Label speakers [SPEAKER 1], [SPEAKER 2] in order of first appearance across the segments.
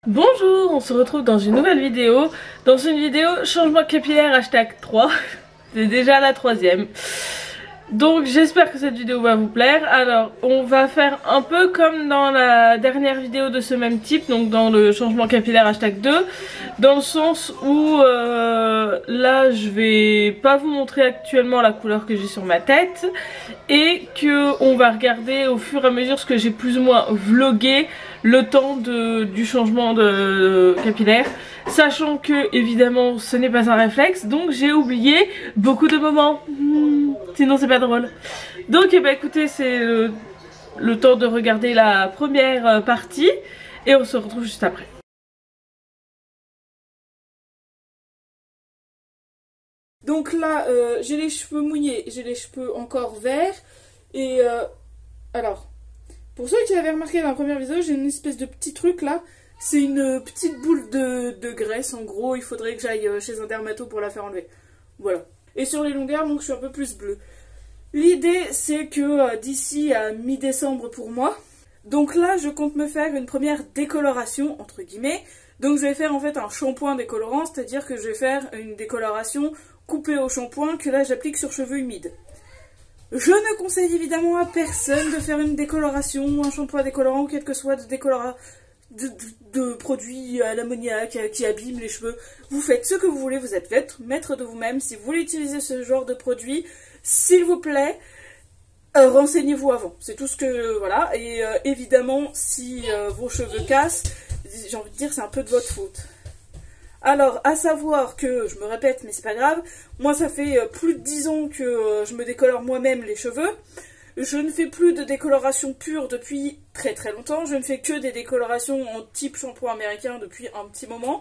[SPEAKER 1] Bonjour, on se retrouve dans une nouvelle vidéo. Dans une vidéo changement capillaire hashtag 3. C'est déjà la troisième. Donc j'espère que cette vidéo va vous plaire. Alors on va faire un peu comme dans la dernière vidéo de ce même type, donc dans le changement capillaire hashtag 2, dans le sens où là je vais pas vous montrer actuellement la couleur que j'ai sur ma tête et que on va regarder au fur et à mesure ce que j'ai plus ou moins vlogué le temps du changement de capillaire, sachant que évidemment ce n'est pas un réflexe, donc j'ai oublié beaucoup de moments. Sinon c'est pas drôle. Donc eh ben, écoutez, c'est le temps de regarder la première partie et on se retrouve juste après. Donc là j'ai les cheveux mouillés, j'ai les cheveux encore verts et alors pour ceux qui l'avaient remarqué dans la première vidéo, j'ai une espèce de petit truc là. C'est une petite boule de graisse. En gros, il faudrait que j'aille chez un dermato pour la faire enlever. Voilà. Et sur les longueurs, donc je suis un peu plus bleue. L'idée, c'est que d'ici à mi-décembre pour moi, donc là, je compte me faire une première décoloration, entre guillemets. Donc je vais faire en fait un shampoing décolorant, c'est-à-dire que je vais faire une décoloration coupée au shampoing que là j'applique sur cheveux humides. Je ne conseille évidemment à personne de faire une décoloration, un shampoing décolorant ou quel que soit de produits à l'ammoniac qui abîment les cheveux. Vous faites ce que vous voulez, vous êtes maître de vous-même. Si vous voulez utiliser ce genre de produit, s'il vous plaît, renseignez-vous avant. C'est tout ce que... voilà. Et évidemment, si vos cheveux cassent, j'ai envie de dire c'est un peu de votre faute. Alors, à savoir que, je me répète, mais c'est pas grave, moi ça fait plus de 10 ans que je me décolore moi-même les cheveux. Je ne fais plus de décoloration pure depuis très très longtemps. Je ne fais que des décolorations en type shampoing américain depuis un petit moment.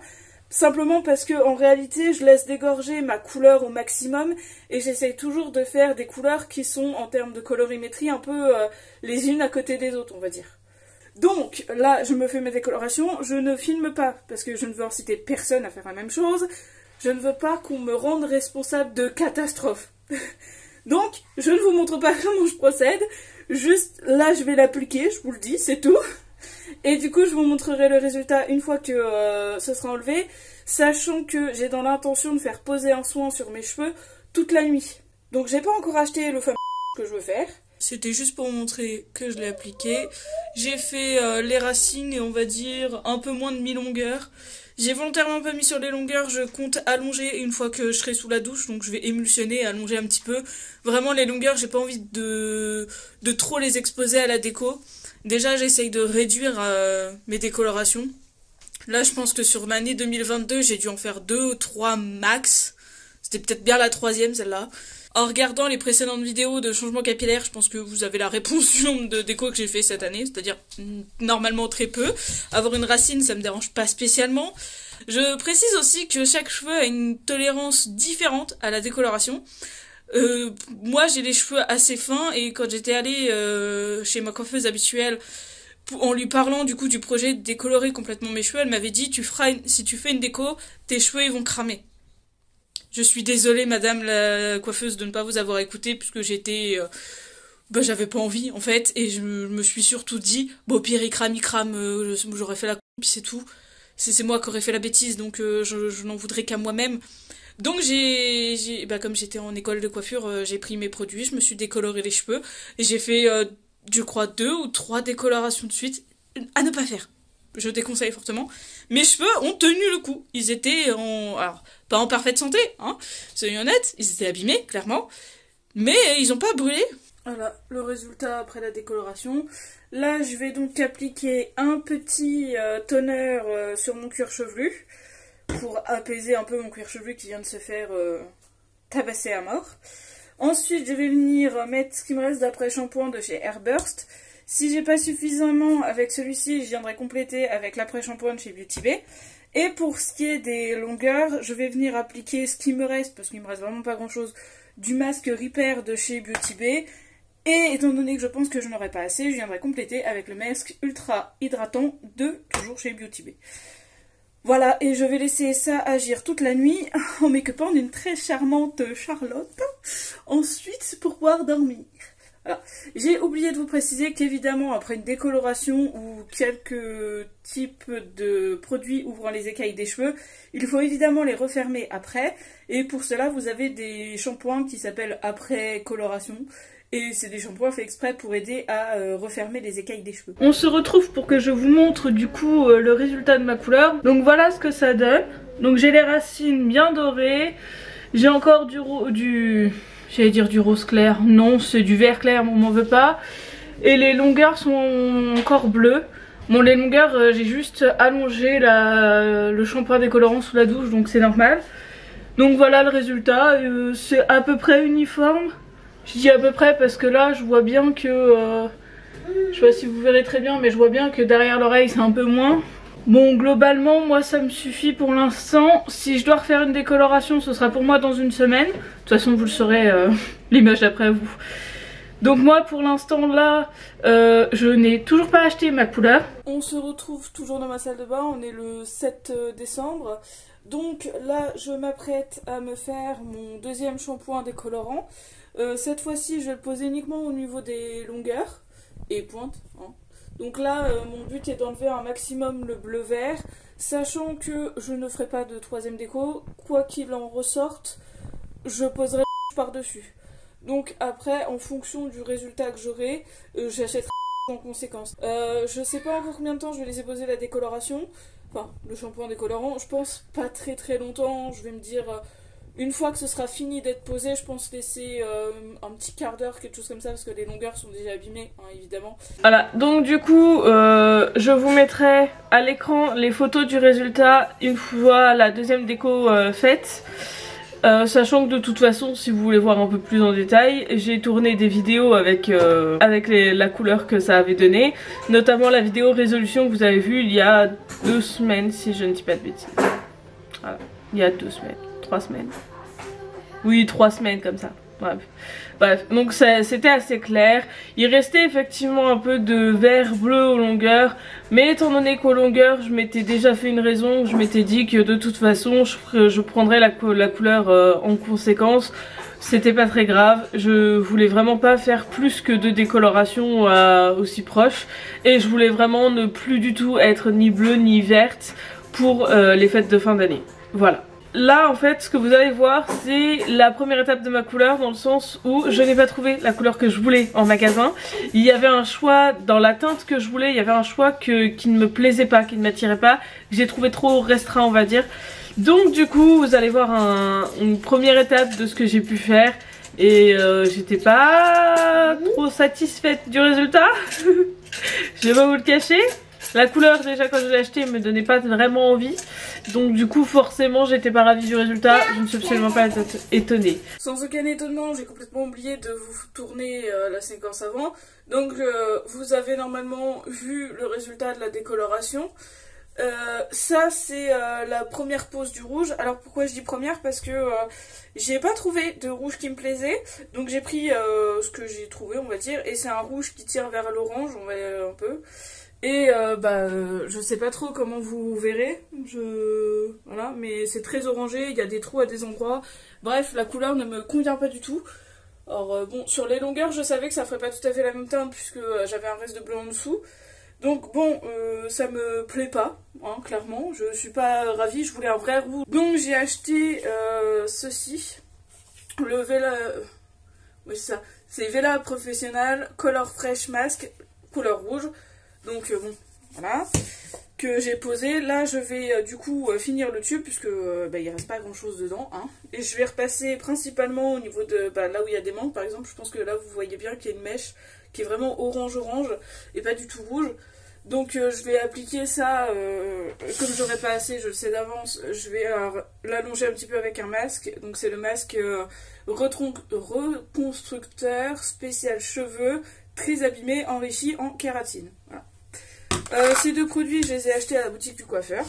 [SPEAKER 1] Simplement parce que en réalité, je laisse dégorger ma couleur au maximum et j'essaye toujours de faire des couleurs qui sont, en termes de colorimétrie, un peu les unes à côté des autres, on va dire. Donc, là, je me fais mes décolorations, je ne filme pas, parce que je ne veux inciter personne à faire la même chose, je ne veux pas qu'on me rende responsable de catastrophes. Donc, je ne vous montre pas comment je procède, juste là, je vais l'appliquer, je vous le dis, c'est tout. Et du coup, je vous montrerai le résultat une fois que ce sera enlevé, sachant que j'ai dans l'intention de faire poser un soin sur mes cheveux toute la nuit. Donc, j'ai pas encore acheté le fameux que je veux faire. C'était juste pour vous montrer que je l'ai appliqué. J'ai fait les racines et on va dire un peu moins de mi-longueur. J'ai volontairement pas mis sur les longueurs, je compte allonger une fois que je serai sous la douche, donc je vais émulsionner et allonger un petit peu. Vraiment les longueurs, j'ai pas envie de trop les exposer à la déco. Déjà j'essaye de réduire mes décolorations. Là je pense que sur l'année 2022, j'ai dû en faire 2 ou 3 max. C'était peut-être bien la troisième celle-là. En regardant les précédentes vidéos de changement capillaire, je pense que vous avez la réponse du nombre de décos que j'ai fait cette année, c'est-à-dire normalement très peu. Avoir une racine, ça me dérange pas spécialement. Je précise aussi que chaque cheveu a une tolérance différente à la décoloration. Moi, j'ai les cheveux assez fins et quand j'étais allée chez ma coiffeuse habituelle, en lui parlant du coup du projet de décolorer complètement mes cheveux, elle m'avait dit si tu fais une déco, tes cheveux ils vont cramer. Je suis désolée, madame la coiffeuse, de ne pas vous avoir écouté, puisque j'étais... j'avais pas envie, en fait, et je me suis surtout dit, bon, au pire, il crame, j'aurais fait la puis c'est tout. C'est moi qui aurais fait la bêtise, donc je n'en voudrais qu'à moi-même. Donc comme j'étais en école de coiffure, j'ai pris mes produits, je me suis décoloré les cheveux, et j'ai fait, je crois, 2 ou 3 décolorations de suite, à ne pas faire. Je déconseille fortement. Mes cheveux ont tenu le coup. Ils étaient alors, pas en parfaite santé, hein, soyons honnêtes, ils étaient abîmés, clairement, mais ils ont pas brûlé. Voilà, le résultat après la décoloration. Là, je vais donc appliquer un petit toner sur mon cuir chevelu, pour apaiser un peu mon cuir chevelu qui vient de se faire tabasser à mort. Ensuite, je vais venir mettre ce qui me reste d'après-shampoing de chez Airburst. Si j'ai pas suffisamment avec celui-ci, je viendrai compléter avec l'après-shampoing de chez Beauty Bay. Et pour ce qui est des longueurs, je vais venir appliquer ce qui me reste, parce qu'il me reste vraiment pas grand-chose, du masque Repair de chez Beauty Bay. Et étant donné que je pense que je n'aurai pas assez, je viendrai compléter avec le masque ultra hydratant de toujours chez Beauty Bay. Voilà, et je vais laisser ça agir toute la nuit en make-upant d'une très charmante Charlotte. Ensuite, pour pouvoir dormir. Voilà. J'ai oublié de vous préciser qu'évidemment, après une décoloration ou quelques types de produits ouvrant les écailles des cheveux, il faut évidemment les refermer après. Et pour cela, vous avez des shampoings qui s'appellent après coloration. Et c'est des shampoings faits exprès pour aider à refermer les écailles des cheveux. On se retrouve pour que je vous montre du coup le résultat de ma couleur. Donc voilà ce que ça donne. Donc j'ai les racines bien dorées. J'ai encore j'allais dire du rose clair. Non, c'est du vert clair, on m'en veut pas. Et les longueurs sont encore bleues. Bon, les longueurs, j'ai juste allongé le shampoing décolorant sous la douche, donc c'est normal. Donc voilà le résultat. C'est à peu près uniforme. Je dis à peu près parce que là je vois bien que, je sais pas si vous verrez très bien, mais je vois bien que derrière l'oreille c'est un peu moins. Bon, globalement moi ça me suffit pour l'instant. Si je dois refaire une décoloration, ce sera pour moi dans une semaine. De toute façon vous le saurez, l'image d'après vous. Donc moi pour l'instant là, je n'ai toujours pas acheté ma couleur. On se retrouve toujours dans ma salle de bain, on est le 7 décembre. Donc là je m'apprête à me faire mon deuxième shampoing décolorant. Cette fois-ci je vais le poser uniquement au niveau des longueurs et pointes, hein. Donc là mon but est d'enlever un maximum le bleu vert, sachant que je ne ferai pas de troisième déco, quoi qu'il en ressorte je poserai par dessus. Donc après en fonction du résultat que j'aurai, j'achèterai en conséquence. Je sais pas encore combien de temps je vais laisser poser la décoloration, enfin le shampoing décolorant, je pense pas très longtemps. Je vais me dire une fois que ce sera fini d'être posé, je pense laisser un petit quart d'heure, quelque chose comme ça, parce que les longueurs sont déjà abîmées, hein, évidemment. Voilà, donc du coup, je vous mettrai à l'écran les photos du résultat une fois la deuxième déco faite. Sachant que de toute façon, si vous voulez voir un peu plus en détail, j'ai tourné des vidéos avec la couleur que ça avait donné, notamment la vidéo résolution que vous avez vue il y a 2 semaines, si je ne dis pas de bêtises. Voilà, il y a 2 semaines, 3 semaines. Oui, 3 semaines comme ça. Bref, donc c'était assez clair. Il restait effectivement un peu de vert bleu aux longueurs, mais étant donné qu'aux longueurs je m'étais déjà fait une raison, je m'étais dit que de toute façon je prendrais la couleur en conséquence. C'était pas très grave, je voulais vraiment pas faire plus que 2 décolorations aussi proches, et je voulais vraiment ne plus du tout être ni bleue ni verte pour les fêtes de fin d'année. Voilà. Là en fait ce que vous allez voir c'est la première étape de ma couleur, dans le sens où je n'ai pas trouvé la couleur que je voulais en magasin. Il y avait un choix dans la teinte que je voulais, il y avait un choix qui ne me plaisait pas, qui ne m'attirait pas, que j'ai trouvé trop restreint on va dire. Donc du coup vous allez voir une première étape de ce que j'ai pu faire, et j'étais pas trop satisfaite du résultat. Je vais pas vous le cacher. La couleur déjà quand je l'ai achetée me donnait pas vraiment envie, donc du coup forcément j'étais pas ravie du résultat, je ne suis absolument pas étonnée. Sans aucun étonnement, j'ai complètement oublié de vous tourner la séquence avant. Donc vous avez normalement vu le résultat de la décoloration. Ça c'est la première pose du rouge. Alors pourquoi je dis première? Parce que j'ai pas trouvé de rouge qui me plaisait, donc j'ai pris ce que j'ai trouvé on va dire, et c'est un rouge qui tire vers l'orange, on va un peu. Et je sais pas trop comment vous verrez, voilà, mais c'est très orangé, il y a des trous à des endroits. Bref, la couleur ne me convient pas du tout. Alors bon, sur les longueurs, je savais que ça ferait pas tout à fait la même teinte puisque j'avais un reste de bleu en dessous. Donc bon, ça me plaît pas, hein, clairement, je suis pas ravie, je voulais un vrai rouge. Donc j'ai acheté ceci, le Vela, oui c'est ça, c'est Vela Professional Color Fresh Mask, couleur rouge. Donc bon, voilà, que j'ai posé. Là je vais du coup finir le tube puisque il reste pas grand chose dedans, hein. Et je vais repasser principalement au niveau de là où il y a des manques par exemple. Je pense que là vous voyez bien qu'il y a une mèche qui est vraiment orange et pas du tout rouge. Donc je vais appliquer ça, comme j'aurai pas assez, je le sais d'avance, je vais l'allonger un petit peu avec un masque. Donc c'est le masque reconstructeur spécial cheveux, très abîmé, enrichi en kératine. Voilà. Ces 2 produits, je les ai achetés à la boutique du coiffeur.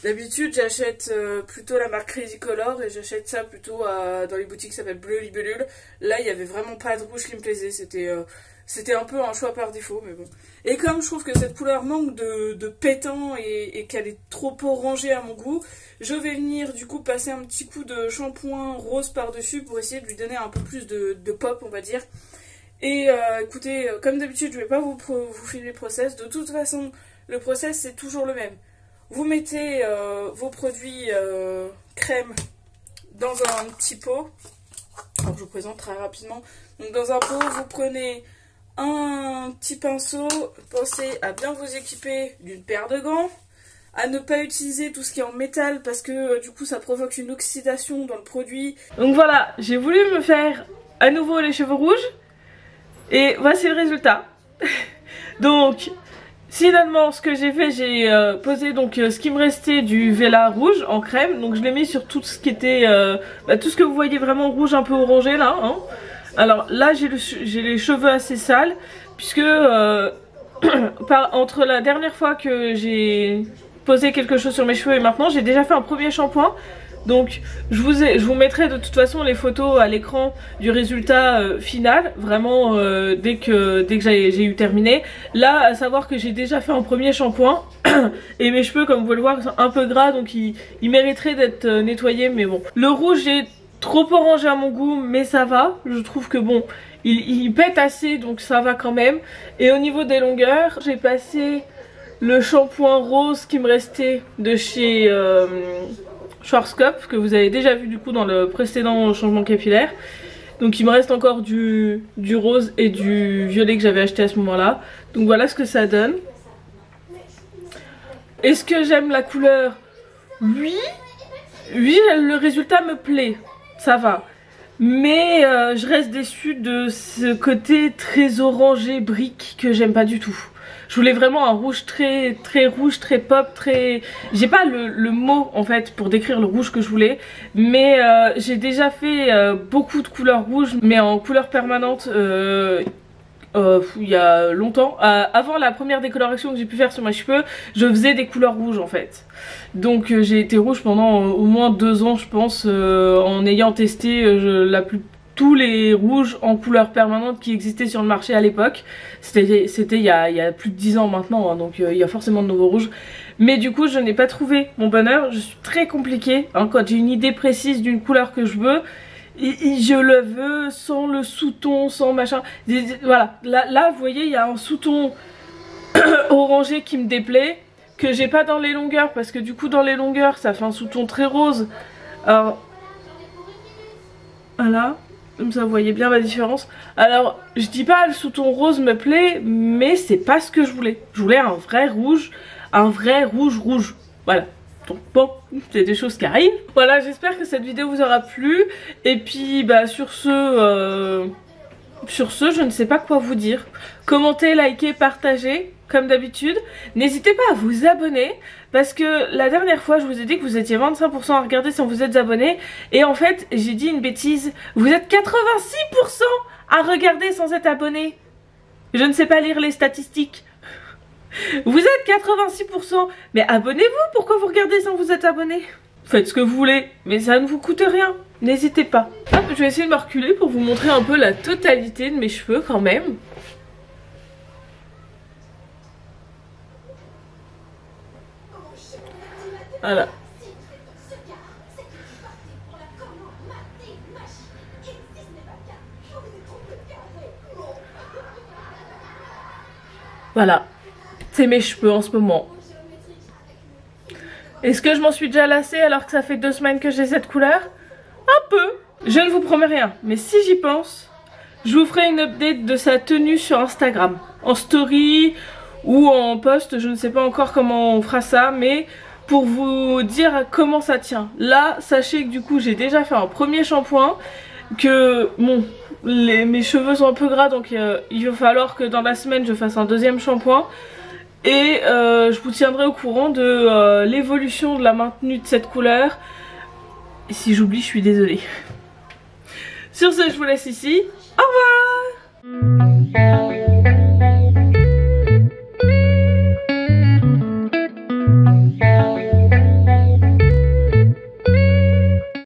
[SPEAKER 1] D'habitude, j'achète plutôt la marque Crazy Color, et j'achète ça plutôt dans les boutiques qui s'appellent Bleu Libellule. Là, il n'y avait vraiment pas de rouge qui me plaisait, c'était un peu un choix par défaut, mais bon. Et comme je trouve que cette couleur manque de pétant et qu'elle est trop orangée à mon goût, je vais venir du coup passer un petit coup de shampoing rose par-dessus pour essayer de lui donner un peu plus de pop, on va dire. Et écoutez, comme d'habitude, je vais pas vous filmer le process. De toute façon, le process c'est toujours le même. Vous mettez vos produits crème dans un petit pot. Alors, je vous présente très rapidement. Donc dans un pot, vous prenez un petit pinceau. Pensez à bien vous équiper d'une paire de gants. À ne pas utiliser tout ce qui est en métal parce que du coup ça provoque une oxydation dans le produit. Donc voilà, j'ai voulu me faire à nouveau les cheveux rouges. Et voici le résultat. Donc finalement ce que j'ai fait, j'ai posé donc ce qui me restait du Vela rouge en crème. Donc je l'ai mis sur tout ce qui était tout ce que vous voyez vraiment rouge un peu orangé là hein. Alors là j'ai les cheveux assez sales puisque entre la dernière fois que j'ai posé quelque chose sur mes cheveux et maintenant j'ai déjà fait un premier shampoing. Donc je vous mettrai de toute façon les photos à l'écran du résultat final, vraiment dès que j'ai eu terminé. Là à savoir que j'ai déjà fait un premier shampoing et mes cheveux comme vous pouvez le voir sont un peu gras donc ils mériteraient d'être nettoyés, mais bon. Le rouge est trop orangé à mon goût mais ça va, je trouve que bon il pète assez donc ça va quand même. Et au niveau des longueurs j'ai passé le shampoing rose qui me restait de chez Schwarzkopf, que vous avez déjà vu du coup dans le précédent changement capillaire. Donc il me reste encore du rose et du violet que j'avais acheté à ce moment là. Donc voilà ce que ça donne. Est-ce que j'aime la couleur? Oui, le résultat me plaît, ça va. Mais je reste déçue de ce côté très orangé brique que j'aime pas du tout. Je voulais vraiment un rouge très rouge, très pop, très... J'ai pas le mot en fait pour décrire le rouge que je voulais. Mais j'ai déjà fait beaucoup de couleurs rouges, mais en couleur permanente il y a longtemps. Avant la première décoloration que j'ai pu faire sur mes cheveux, je faisais des couleurs rouges en fait. Donc j'ai été rouge pendant au moins 2 ans je pense, en ayant testé tous les rouges en couleur permanente qui existaient sur le marché à l'époque. C'était il y a plus de 10 ans maintenant hein, donc il y a forcément de nouveaux rouges. Mais du coup je n'ai pas trouvé mon bonheur. Je suis très compliquée hein, quand j'ai une idée précise d'une couleur que je veux. Je le veux sans le sous-ton, sans machin. Voilà, là vous voyez il y a un sous-ton orangé qui me déplaît, que j'ai pas dans les longueurs parce que du coup dans les longueurs ça fait un sous-ton très rose. Alors voilà, comme ça vous voyez bien la différence. Alors je dis pas le sous-ton rose me plaît, mais c'est pas ce que je voulais. Je voulais un vrai rouge rouge. Voilà. Donc bon, c'est des choses qui arrivent. Voilà, j'espère que cette vidéo vous aura plu. Et puis bah sur ce, je ne sais pas quoi vous dire. Commentez, likez, partagez, comme d'habitude. N'hésitez pas à vous abonner. Parce que la dernière fois, je vous ai dit que vous étiez 25% à regarder sans vous êtes abonné. Et en fait, j'ai dit une bêtise. Vous êtes 86% à regarder sans être abonné. Je ne sais pas lire les statistiques. Vous êtes 86%. Mais abonnez-vous, pourquoi vous regardez sans vous être abonné? Faites ce que vous voulez, mais ça ne vous coûte rien. N'hésitez pas. Hop, je vais essayer de me reculer pour vous montrer un peu la totalité de mes cheveux quand même. Voilà. Voilà. C'est mes cheveux en ce moment. Est-ce que je m'en suis déjà lassée alors que ça fait 2 semaines que j'ai cette couleur? Un peu. Je ne vous promets rien, mais si j'y pense, je vous ferai une update de sa tenue sur Instagram. En story ou en post, je ne sais pas encore comment on fera ça, mais pour vous dire comment ça tient. Là, sachez que du coup, j'ai déjà fait un premier shampoing, que bon, mes cheveux sont un peu gras, donc il va falloir que dans la semaine, je fasse un deuxième shampoing. Et je vous tiendrai au courant de l'évolution de la maintenue de cette couleur. Et si j'oublie, je suis désolée. Sur ce, je vous laisse ici. Au revoir!